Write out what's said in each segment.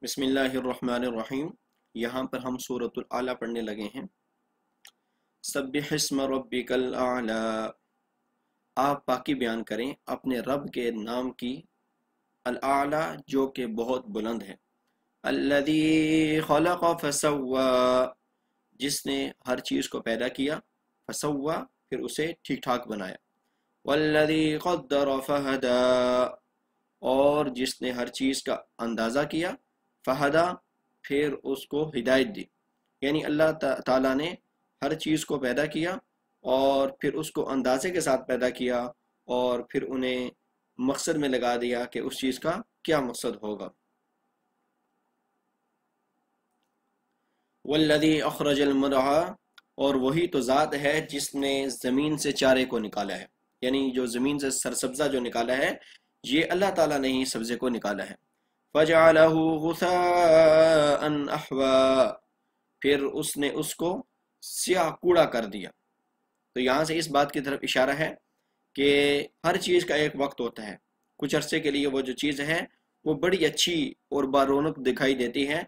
بسم اللہ الرحمن الرحیم۔ یہاں پر ہم سورۃ الاعلیٰ پڑھنے لگے ہیں۔ سبح اسم ربک الاعلی، آپ پاکی بیان کریں اپنے رب کے نام کی، الاعلی جو کہ بہت بلند ہے، الذی خلق فسوا جس نے ہر چیز کو پیدا کیا، فسوا پھر اسے ٹھیک ٹھاک بنایا، والذی قدر فہدا اور جس نے ہر چیز کا اندازہ کیا، فہدا پھر اس کو ہدایت دی۔ یعنی اللہ تعالیٰ نے ہر چیز کو پیدا کیا اور پھر اس کو اندازے کے ساتھ پیدا کیا اور پھر انہیں مقصد میں لگا دیا کہ اس چیز کا کیا مقصد ہوگا۔ والذی اخرج المرعى اور وہی تو ذات ہے جس نے زمین سے چارے کو نکالا ہے، یعنی جو زمین سے سرسبزہ جو نکالا ہے یہ اللہ تعالیٰ نے ہی سبزے کو نکالا ہے۔ فَجَعَلَهُ غُثَاءً أَحْوَىٰ پھر اس نے اس کو سیاہ کوڑا کر دیا۔ تو یہاں سے اس بات کی طرف اشارہ ہے کہ ہر چیز کا ایک وقت ہوتا ہے۔ کچھ عرصے کے لیے وہ جو چیز ہے وہ بڑی اچھی اور بارونق دکھائی دیتی ہے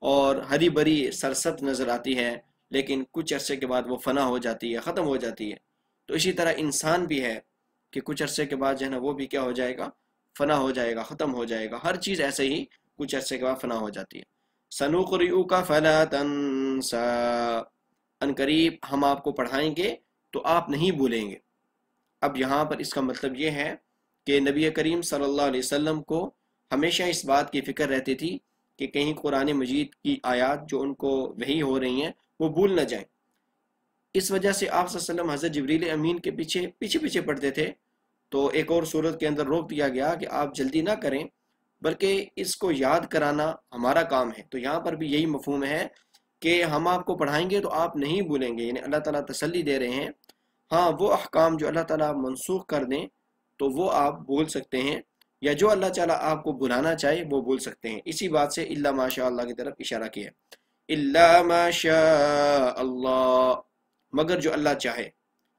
اور ہری بھری سرسبز نظر آتی ہے، لیکن کچھ عرصے کے بعد وہ فنا ہو جاتی ہے، ختم ہو جاتی ہے۔ تو اسی طرح انسان بھی ہے کہ کچھ عرصے کے بعد جو ہے نا وہ بھی کیا ہو جائے گا، فنا ہو جائے گا، ختم ہو جائے گا۔ ہر چیز ایسے ہی کچھ عرصے کے بعد فنا ہو جاتی ہے۔ سَنُقْرِئُكَ فَلَا تَنسَىٰ ان قریب ہم آپ کو پڑھائیں گے تو آپ نہیں بھولیں گے۔ اب یہاں پر اس کا مطلب یہ ہے کہ نبی کریم صلی اللہ علیہ وسلم کو ہمیشہ اس بات کی فکر رہتی تھی کہ کہیں قرآن مجید کی آیات جو ان کو وحی ہو رہی ہیں وہ بھول نہ جائیں۔ اس وجہ سے آپ صلی اللہ علیہ وسلم حضرت جبریل امین کے پیچھے پڑھتے تھے، تو ایک اور صورت کے اندر روک دیا گیا کہ آپ جلدی نہ کریں بلکہ اس کو یاد کرانا ہمارا کام ہے۔ تو یہاں پر بھی یہی مفہوم ہے کہ ہم آپ کو پڑھائیں گے تو آپ نہیں بھولیں گے، یعنی اللہ تعالیٰ تسلی دے رہے ہیں۔ ہاں وہ احکام جو اللہ تعالیٰ منسوخ کر دیں تو وہ آپ بھول سکتے ہیں، یا جو اللہ تعالیٰ آپ کو بھلانا چاہے وہ بھول سکتے ہیں۔ اسی بات سے الا ماشاء اللہ کی طرف اشارہ کیا ہے، الا ماشاء اللہ مگر جو اللہ چاہے،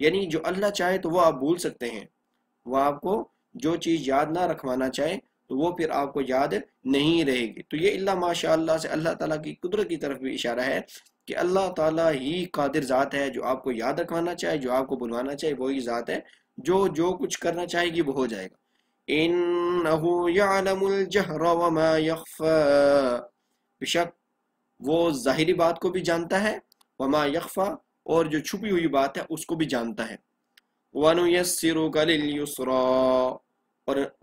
یعنی جو اللہ چاہے تو وہ آپ بھول سکتے ہیں۔ وہ آپ کو جو چیز یاد نہ رکھوانا چاہے تو وہ پھر آپ کو یاد نہیں رہے گی۔ تو یہ اللہ ماشاء اللہ سے اللہ تعالیٰ کی قدرت کی طرف بھی اشارہ ہے کہ اللہ تعالیٰ ہی قادر ذات ہے، جو آپ کو یاد رکھوانا چاہے، جو آپ کو بلوانا چاہے وہی ذات ہے، جو کچھ کرنا چاہے گی وہ ہو جائے گا۔ إِنَّهُ يَعْلَمُ الْجَهْرَ وَمَا يَخْفَى بے شک وہ ظاہری بات کو بھی جانتا ہے، وما یخفا اور جو چھپی ہوئی بات ہے اس کو بھی جانتا ہے۔ وَنُيَسِّرُكَ لِلْيُسْرَىٰ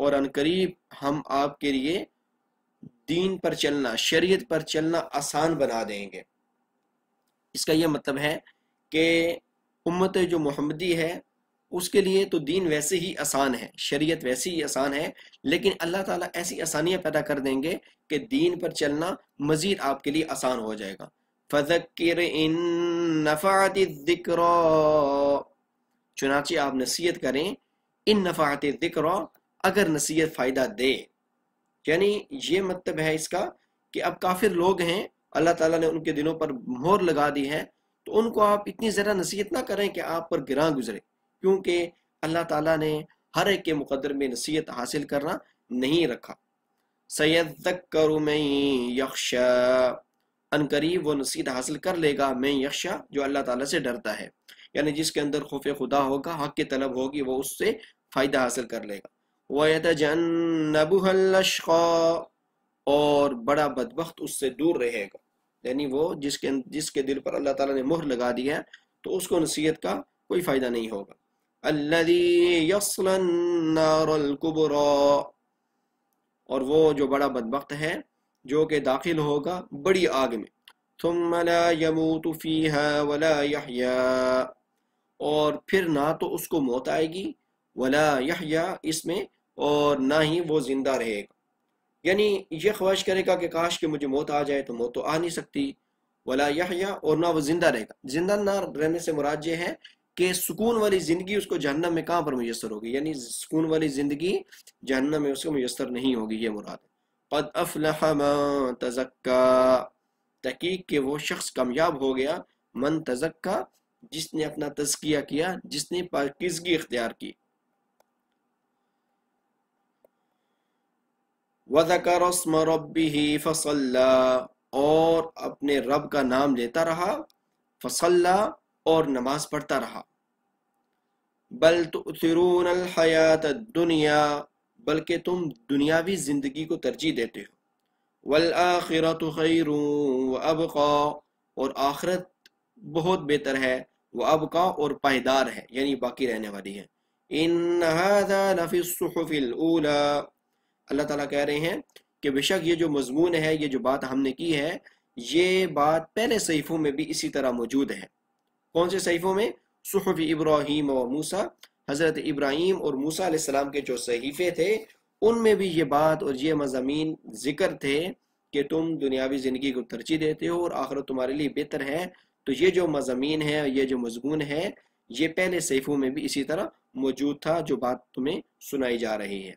اور ان قریب ہم آپ کے لیے دین پر چلنا، شریعت پر چلنا آسان بنا دیں گے۔ اس کا یہ مطلب ہے کہ امت جو محمدی ہے اس کے لیے تو دین ویسے ہی آسان ہے، شریعت ویسے ہی آسان ہے، لیکن اللہ تعالیٰ ایسی آسانیاں پیدا کر دیں گے کہ دین پر چلنا مزید آپ کے لیے آسان ہو جائے گا۔ فَذَكِّرْ إِن نَفَعَتِ الذِّكْرَىٰ چنانچہ آپ نصیحت کریں، ان نفعت الذکر اگر نصیحت فائدہ دے۔ یعنی یہ مطلب ہے اس کا کہ اب کافر لوگ ہیں، اللہ تعالیٰ نے ان کے دلوں پر مہر لگا دی ہے، تو ان کو آپ اتنی زیادہ نصیحت نہ کریں کہ آپ پر گراں گزرے، کیونکہ اللہ تعالیٰ نے ہر ایک کے مقدر میں نصیحت حاصل کرنا نہیں رکھا۔ سَيَذَّكَّرُ مَن يَخْشَىٰ ان قریب وہ نصیحت حاصل کر لے گا، میں یخشا جو اللہ تعالیٰ سے ڈرتا ہے، یعنی جس کے اندر خوف خدا ہوگا، حق کی طلب ہوگی، وہ اس سے فائدہ حاصل کر لے گا۔ وَيَتَجَنَّبُهَا الْأَشْقَىٰ اور بڑا بدبخت اس سے دور رہے گا، یعنی وہ جس کے دل پر اللہ تعالیٰ نے مہر لگا دی ہے تو اس کو نصیحت کا کوئی فائدہ نہیں ہوگا۔ الَّذِي يَصْلَى النَّارَ الْكُبْرَىٰ اور وہ جو بڑا بدبخت ہے جو کہ داخل ہوگا بڑی آگ میں۔ ثُمَّ لَا يَمُوتُ فِيهَا وَلَا يَحْيَا اور پھر نہ تو اس کو موت آئے گی، ولا یحیا اس میں، اور نہ ہی وہ زندہ رہے گا، یعنی یہ خواہش کرے گا کہ کاش کہ مجھے موت آ جائے، تو موت تو آ نہیں سکتی۔ ولا یحیا اور نہ وہ زندہ رہے گا۔ زندہ نہ رہنے سے مراد یہ ہے کہ سکون والی زندگی اس کو جہنم میں کہاں پر میسر ہوگی، یعنی سکون والی زندگی جہنم میں اس کو میسر نہیں ہوگی، یہ مراد ہے۔ قد افلح من تزکا تحقیق کہ وہ شخص کامیاب ہو گیا، من تزکا جس نے اپنا تزکیہ کیا، جس نے پاکیزگی اختیار کی۔ وَذَكَرَ اسْمَ رَبِّهِ فَصَلَّى اور اپنے رب کا نام لیتا رہا، فَصَلَّى اور نماز پڑھتا رہا۔ بل تؤثرون الحیات الدنیا بلکہ تم دنیاوی زندگی کو ترجیح دیتے ہو، والآخرۃ خیر وابقا اور آخرت بہت بہتر ہے، وابقا اور پائیدار ہے یعنی باقی رہنے والی ہے۔ ان ھذا لفی الصحف الاولی اللہ تعالیٰ کہہ رہے ہیں کہ بے شک یہ جو مضمون ہے، یہ جو بات ہم نے کی ہے، یہ بات پہلے صحیفوں میں بھی اسی طرح موجود ہے۔ کون سے صحیفوں میں؟ صحف ابراہیم و موسیٰ، حضرت ابراہیم اور موسیٰ علیہ السلام کے جو صحیفے تھے ان میں بھی یہ بات اور یہ مضامین ذکر تھے کہ تم دنیاوی زندگی کو ترجیح دیتے ہو اور آخرت تمہارے لیے بہتر ہے۔ تو یہ جو مضامین ہے، یہ جو مضمون ہے، یہ پہلے صحیفوں میں بھی اسی طرح موجود تھا جو بات تمہیں سنائی جا رہی ہے۔